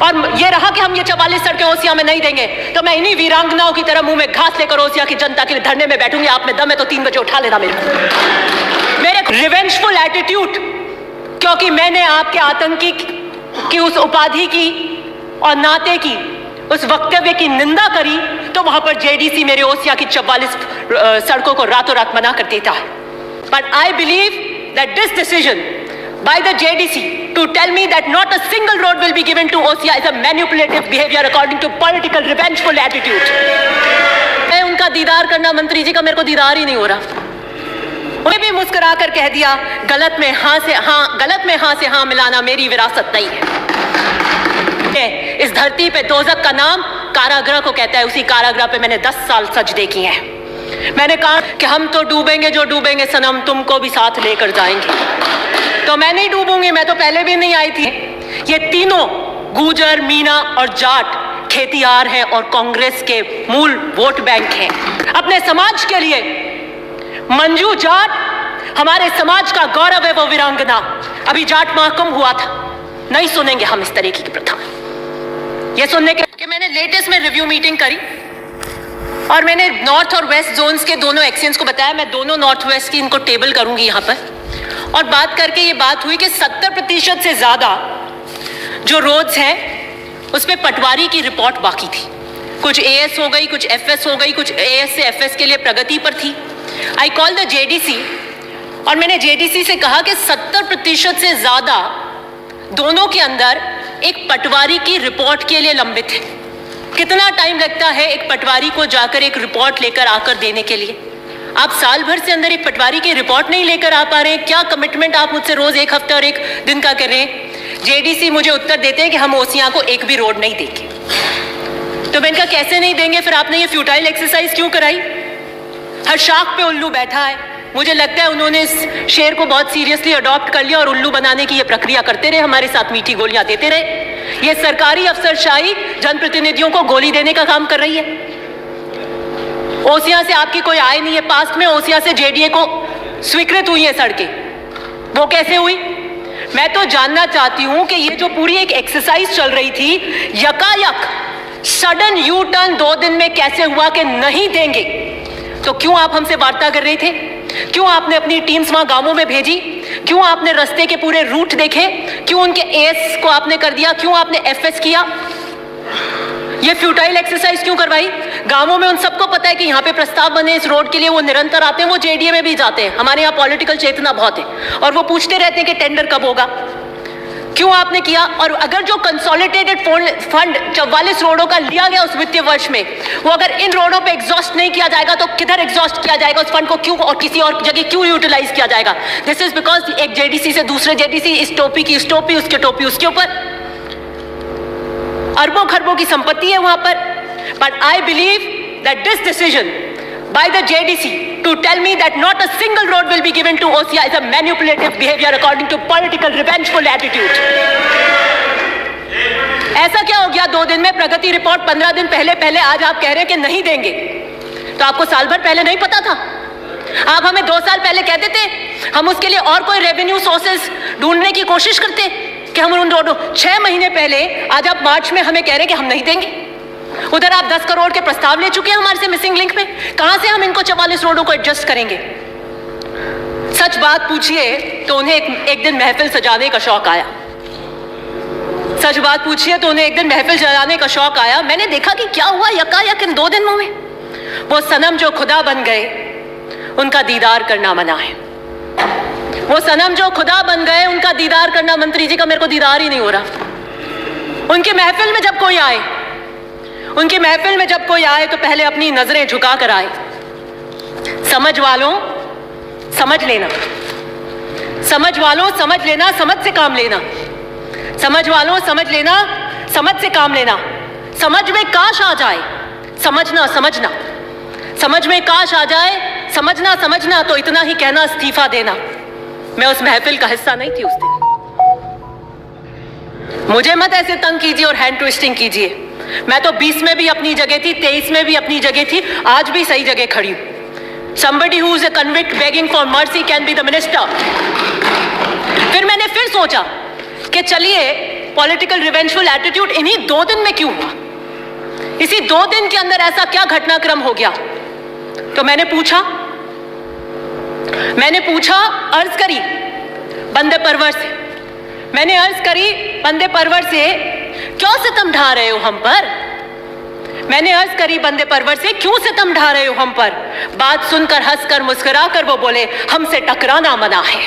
और ये रहा कि हम ये 44 सड़कें ओसिया में नहीं देंगे तो मैं इन्हीं वीरांगनाओं की तरह मुंह में घास लेकर ओसिया की जनता के लिए धरने में बैठूंगी। आप में दम है तो 3 बजे उठा लेना मेरे रिवेंजफुल एटीट्यूड, क्योंकि मैंने आपके आतंकी की उस उपाधि की और नाते की उस वक्तव्य की निंदा करी तो वहां पर जेडीसी मेरे ओसिया की 44 सड़कों को रातों रात मना कर देता है। But I believe that this decision by the JDC to tell me that not a single road will be given to OSIA is a manipulative behavior according to political revengeful attitude. मैं उनका दीदार करना, मंत्री जी का मेरे को दीदार ही नहीं हो रहा। उन्हें भी मुस्कुरा कर कह दिया गलत में हाँ से हाँ मिलाना मेरी विरासत नहीं है। इस धरती पे दोज़ख का नाम कारागृह को कहता है, उसी कारागृह पे मैंने 10 साल सजदे किए हैं। मैंने कहा कि हम तो डूबेंगे जो डूबेंगे सनम, तुमको भी साथ लेकर जाएंगे। तो मैं नहीं डूबूंगी, मैं तो पहले भी नहीं आई थी। ये तीनों गुजर, मीना और जाट खेतियार हैं और कांग्रेस के मूल वोट बैंक हैं। अपने समाज के लिए मंजू जाट हमारे समाज का गौरव है, वो वीरांगना। अभी जाट महाकुंभ हुआ था, नहीं सुनेंगे हम इस तरीके की प्रथा। ये सुनने के मैंने लेटेस्ट में रिव्यू मीटिंग करी और मैंने नॉर्थ और वेस्ट जोन्स के दोनों एक्सचेंज को बताया। मैं दोनों नॉर्थ वेस्ट की इनको टेबल करूंगी यहाँ पर, और बात करके ये बात हुई कि 70% से ज्यादा जो रोड्स हैं उस पे पटवारी की रिपोर्ट बाकी थी। कुछ एएस हो गई, कुछ एफएस हो गई, कुछ एएस से एफएस के लिए प्रगति पर थी। आई कॉल द जेडीसी और मैंने जेडीसी से कहा कि 70% से ज्यादा दोनों के अंदर एक पटवारी की रिपोर्ट के लिए लंबित है। कितना टाइम लगता है एक पटवारी को जाकर एक रिपोर्ट लेकर आकर देने के लिए? आप साल भर से अंदर एक पटवारी की रिपोर्ट नहीं लेकर आ पा रहे हैं। क्या कमिटमेंट आप मुझसे रोज 1 हफ्ता और 1 दिन का कर रहे हैं? जेडीसी मुझे उत्तर देते हैं कि हम ओसिया को एक भी रोड नहीं देंगे। तो मैं इनका कैसे नहीं देंगे? फिर आपने ये फ्यूटाइल एक्सरसाइज क्यों कराई? हर शाख पे उल्लू बैठा है। मुझे लगता है उन्होंने इस शेर को बहुत सीरियसली अडॉप्ट कर लिया और उल्लू बनाने की ये प्रक्रिया करते रहे, हमारे साथ मीठी गोलियां देते रहे। ये सरकारी अफसरशाही जनप्रतिनिधियों को गोली देने का काम कर रही है। ओसिया से आपकी कोई आय नहीं है। पास्ट में ओसिया से जेडीए को स्वीकृत हुई है सड़कें, वो कैसे हुई? मैं तो जानना चाहती हूं कि ये जो पूरी एक एक्सरसाइज चल रही थी, यकायक सडन यू टर्न 2 दिन में कैसे हुआ कि नहीं देंगे? तो क्यों आप हमसे वार्ता कर रहे थे? क्यों आपने अपनी टीम्स वहां गांवों में भेजी? क्यों आपने रास्ते के पूरे रूट देखे? क्यों उनके एएस को आपने कर दिया? क्यों आपने एफएस किया? ये फ्यूटाइल एक्सरसाइज क्यों करवाई? गांवों में उन सबको पता है कि यहाँ पे प्रस्ताव बने इस रोड के लिए, वो निरंतर आते हैं, वो जेडीए में भी जाते हैं। हमारे यहाँ पॉलिटिकल चेतना बहुत है और वो पूछते रहते हैं कि टेंडर कब होगा। क्यों आपने किया? और अगर जो कंसोलिडेटेड फंड 44 रोडों का लिया गया उस वित्तीय वर्ष में, वो अगर इन रोडों पे एग्जॉस्ट नहीं किया जाएगा तो किधर एग्जॉस्ट किया जाएगा? उस फंड को क्यों और किसी और जगह क्यों यूटिलाइज किया जाएगा? दिस इज बिकॉज एक जेडीसी से दूसरे जेडीसी, इस टोपी की इस टोपी, उसके टोपी उसके ऊपर, अरबों खरबों की संपत्ति है वहां पर। But I believe that this decision by the JDC to tell me that not a single road will be given to OSIA is a manipulative behavior according to political revengeful attitude. ऐसा क्या हो गया 2 दिन में? प्रगति report 15 दिन पहले आज आप कह रहे हैं कि नहीं देंगे, तो आपको साल भर पहले नहीं पता था? आप हमें 2 साल पहले कहते थे, हम उसके लिए और कोई रेवेन्यू सोर्सेस ढूंढने की कोशिश करते कि हम उन रोडों 6 महीने पहले, आज आप मार्च में हमें कह रहे हैं कि हम नहीं देंगे। उधर आप 10 करोड़ के प्रस्ताव ले चुके हैं हमारे से मिसिंग लिंक में। कहां से हम इनको 44 रोडों को एडजस्ट करेंगे? सच बात पूछिए तो उन्हें एक दिन महफिल सजाने का शौक आया। सच बात पूछिए तो उन्हें एक दिन महफिल सजाने का शौक आया। मैंने देखा कि क्या हुआ यकायक इन 2 दिनों में। वो सनम जो खुदा बन गए, उनका दीदार करना मना है। वो सनम जो खुदा बन गए, उनका दीदार करना, मंत्री जी का मेरे को दीदार ही नहीं हो रहा। उनके महफिल में जब कोई आए, उनकी महफिल में जब कोई आए तो पहले अपनी नजरें झुका कर आए। समझ वालों समझ लेना, समझ वालों समझ लेना, समझ से काम लेना। समझ वालों समझ लेना, समझ से काम लेना। समझ में काश आ जाए, समझना समझना। समझ में काश आ जाए, समझना समझना, तो इतना ही कहना इस्तीफा देना। मैं उस महफिल का हिस्सा नहीं थी उस दिन। मुझे मत ऐसे तंग कीजिए और हैंड ट्विस्टिंग कीजिए। मैं तो 20 में भी अपनी जगह थी, 23 में भी अपनी जगह थी, आज भी सही जगह खड़ी हूं। Somebody who is a convict begging for mercy can be the minister. फिर मैंने फिर सोचा कि चलिए पॉलिटिकल रिवेंजफुल एटीट्यूड इन्हीं 2 दिन में क्यों हुआ? इसी 2 दिन के अंदर ऐसा क्या घटनाक्रम हो गया? तो मैंने पूछा, अर्ज करी बंदे परवर से, मैंने अर्ज करी बंदे परवर से, क्यों सितम ढा रहे हो हम पर? मैंने अर्ज करी बंदे परवर से, क्यों सितम ढा रहे हो हम पर? बात सुनकर हंसकर मुस्कुराकर वो बोले, हमसे टकराना मना है।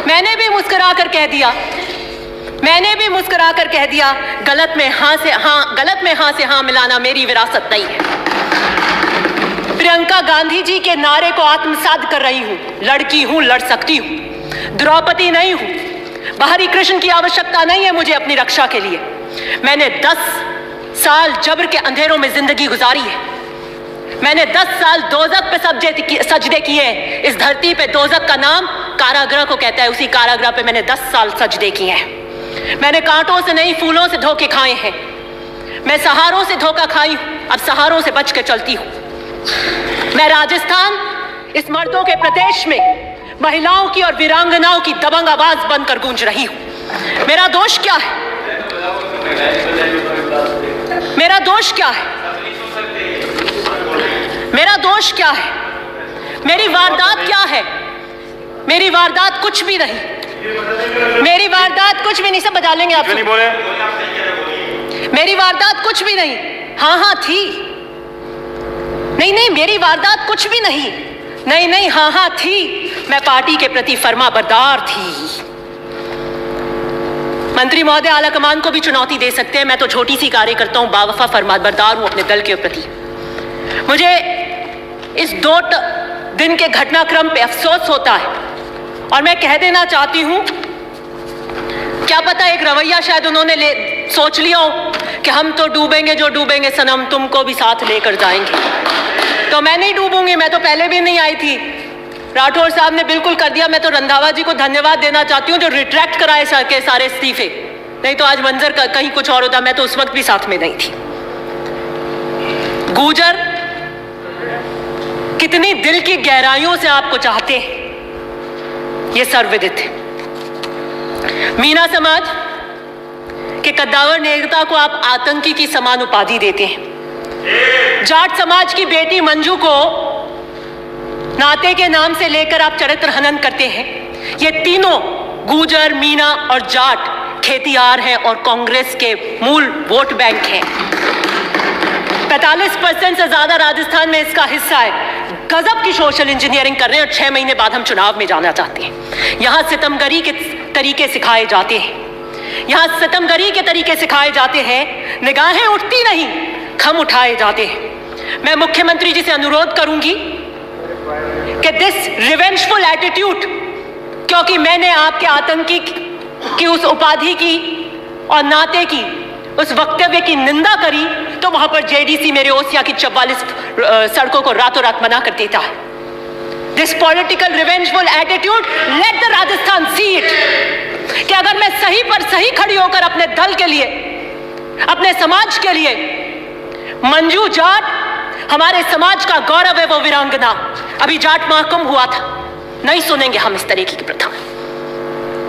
मैंने भी मुस्कुराकर कह दिया, गलत में हाँ से हाँ मिलाना मेरी विरासत नहीं है। प्रियंका गांधी जी के नारे को आत्मसात कर रही हूं, लड़की हूं, लड़ सकती हूं, द्रौपदी नहीं हूं, बाहरी कृष्ण की आवश्यकता नहीं है मुझे अपनी रक्षा के लिए। मैंने 10 साल जबर के अंधेरों में जिंदगी गुजारी है। मैंने 10 साल दोजख पे सजदे किए। इस धरती पे दोजख का नाम कारागृह को कहता है, उसी कारागृह पे मैंने 10 साल सजदे किए हैं। मैंने कांटों से नहीं, फूलों से धोखे खाए हैं। मैं सहारों से धोखा खाई हूं, अब सहारों से बच के चलती हूं। मैं राजस्थान, इस मर्दों के प्रदेश में महिलाओं की और वीरांगनाओं की दबंग आवाज बनकर गूंज रही हूं। मेरा दोष क्या है? मेरा दोष क्या है? मेरा दोष क्या है? मेरी वारदात क्या है? मेरी वारदात कुछ भी नहीं। मेरी वारदात कुछ भी नहीं। सब बजा लेंगे आप। नहीं बोले। मेरी वारदात कुछ भी नहीं। हाँ थी। नहीं, मेरी वारदात कुछ भी नहीं। नहीं, हाँ थी। मैं पार्टी के प्रति फर्माबरदार थी। मंत्री महोदय आला कमान को भी चुनौती दे सकते हैं, मैं तो छोटी सी कार्यकर्ता हूं, बावफा फर्माबरदार हूं अपने दल के प्रति। मुझे इस 2 दिन के घटनाक्रम पे अफसोस होता है और मैं कह देना चाहती हूं, क्या पता एक रवैया शायद उन्होंने सोच लिया हो कि हम तो डूबेंगे जो डूबेंगे सनम, तुमको भी साथ लेकर जाएंगे। तो मैं नहीं डूबूंगी, मैं तो पहले भी नहीं आई थी। राठौर साहब ने बिल्कुल कर दिया। मैं तो रंधावा जी को धन्यवाद देना चाहती हूँ जो रिट्रैक्ट कराए के सारे इस्तीफे, नहीं तो आज मंजर कहीं कुछ और होता। मैं तो उस वक्त भी साथ में नहीं थी। गुर्जर कितनी दिल की गहराइयों से आपको चाहते हैं ये सर्वविदित है। मीना समाज के कद्दावर नेता को आप आतंकी की समान उपाधि देते हैं। जाट समाज की बेटी मंजू को नाते के नाम से लेकर आप चरित्र हनन करते हैं। ये तीनों गुर्जर, मीना और जाट खेतियार हैं और कांग्रेस के मूल वोट बैंक हैं। 45% से ज्यादा राजस्थान में इसका हिस्सा है। गजब की सोशल इंजीनियरिंग कर रहे हैं और 6 महीने बाद हम चुनाव में जाना चाहते हैं। यहां सितमगरी के तरीके सिखाए जाते हैं। यहां सितमगरी के तरीके सिखाए जाते हैं। निगाहें उठती नहीं, खम उठाए जाते हैं। मैं मुख्यमंत्री जी से अनुरोध करूंगी कि दिस रिवेंजफुल एटीट्यूड, क्योंकि मैंने आपके आतंकी की उस उपाधि की और नाते की उस वक्तव्य की निंदा करी, तो वहां पर जेडीसी मेरे ओसिया की 44 सड़कों को रातों रात मना कर देता है। This political revengeful attitude, let the Rajasthan see it, कि अगर मैं सही पर सही खड़ी होकर अपने दल के लिए, अपने समाज के लिए, मंजू जाट हमारे समाज का गौरव है, वो वीरांगना, अभी जाट महाकुंभ हुआ था, नहीं सुनेंगे हम इस तरीके की प्रथा।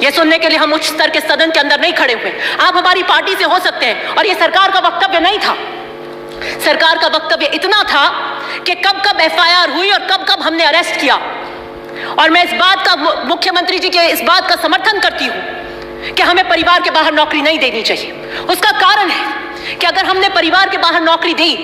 ये सुनने के लिए हम उच्च स्तर के सदन के अंदर नहीं खड़े हुए। आप हमारी पार्टी से हो सकते हैं, और ये सरकार का वक्तव्य नहीं था। सरकार का वक्तव्य इतना था कि कब कब एफआईआर हुई और कब कब हमने अरेस्ट किया। और मैं इस बात का, मुख्यमंत्री जी के इस बात का समर्थन करती हूं कि हमें परिवार के बाहर नौकरी नहीं देनी चाहिए। उसका कारण है कि अगर हमने परिवार के बाहर नौकरी दी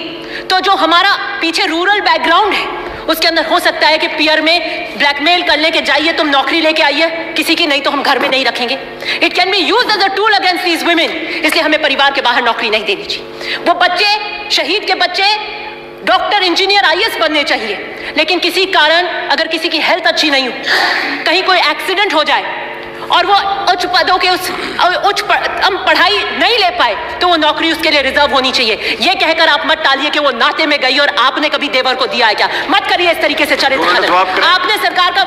तो जो हमारा पीछे रूरल बैकग्राउंड है उसके अंदर हो सकता है कि पीआर में ब्लैकमेल कर ले कि जाइए तुम नौकरी लेके आइए किसी की, नहीं तो हम घर में नहीं रखेंगे। It can be used as a tool against these women, इसलिए हमें परिवार के बाहर नौकरी नहीं देनी चाहिए। वो बच्चे, शहीद के बच्चे डॉक्टर, इंजीनियर, आईएएस बनने चाहिए, लेकिन किसी कारण अगर किसी की हेल्थ अच्छी नहीं हो, कहीं कोई एक्सीडेंट हो जाए और वो उच्च पदों के पढ़ाई नहीं ले पाए, तो वो नौकरी उसके लिए रिजर्व होनी चाहिए। ये कहकर आप मत टालिए कि वो नाते में गई और आपने कभी देवर को दिया है क्या। मत करिए इस तरीके से चरित्र हनन। आपने सरकार का,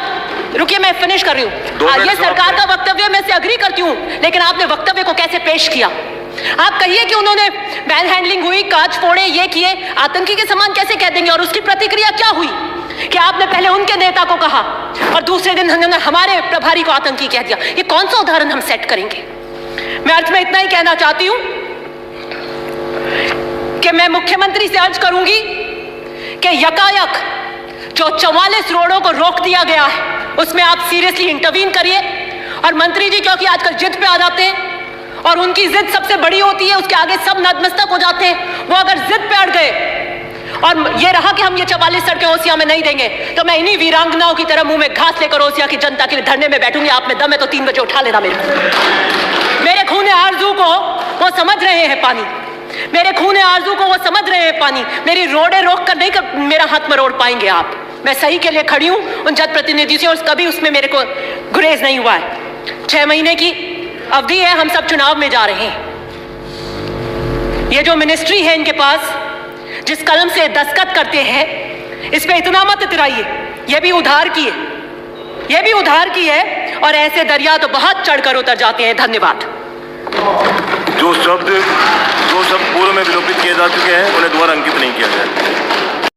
रुकिए मैं फिनिश कर रही हूँ, ये सरकार का वक्तव्य मैं से अग्री करती हूँ, लेकिन आपने वक्तव्य को कैसे पेश किया। आप कहिए कि उन्होंने मैन हैंडलिंग हुई, कांच फोड़े, ये किए, आतंकी के समान कैसे कह देंगे, और उसकी प्रतिक्रिया क्या हुई कि आपने पहले उनके नेता को कहा और दूसरे दिन हमारे प्रभारी को आतंकी कह दिया। ये कौन सा उदाहरण हम सेट करेंगे? मैं अर्थ में इतना ही कहना चाहती हूं कि मैं मुख्यमंत्री से अर्ज करूंगी कि यकायक जो 44 रोडों को रोक दिया गया है उसमें आप सीरियसली इंटरवीन करिए। और मंत्री जी क्योंकि आजकल जिद पे आ जाते हैं और उनकी जिद सबसे बड़ी होती है, उसके आगे सब नतमस्तक हो जाते हैं। वो अगर जिद पे अड़ गए और ये रहा कि हम ये 44 सड़कें ओसिया में नहीं देंगे, तो मैं इन्हीं वीरांगनाओं की तरह मुंह में घास लेकर ओसिया की जनता के लिए धरने में बैठूंगी। आप में दम है तो 3 बजे उठा लेना मेरे खून आरजू को वो समझ रहे हैं पानी, मेरे खून आरजू को वो समझ रहे हैं पानी। मेरी रोडे रोक कर नहीं कर मेरा हाथ मरोड़ पाएंगे आप। मैं सही के लिए खड़ी हूं उन जनप्रतिनिधि से और कभी उसमें मेरे को गुरेज नहीं हुआ है। 6 महीने की अवधि है, हम सब चुनाव में जा रहे हैं। ये जो मिनिस्ट्री है इनके पास, जिस कलम से दस्तखत करते हैं, इस पे इतना मत इतराइए। ये भी उधार की है, ये भी उधार की है और ऐसे दरिया तो बहुत चढ़कर उतर जाते हैं। धन्यवाद। जो शब्द पूर्व में विलोपित किए जा चुके हैं उन्हें दोबारा अंकित नहीं किया जाए।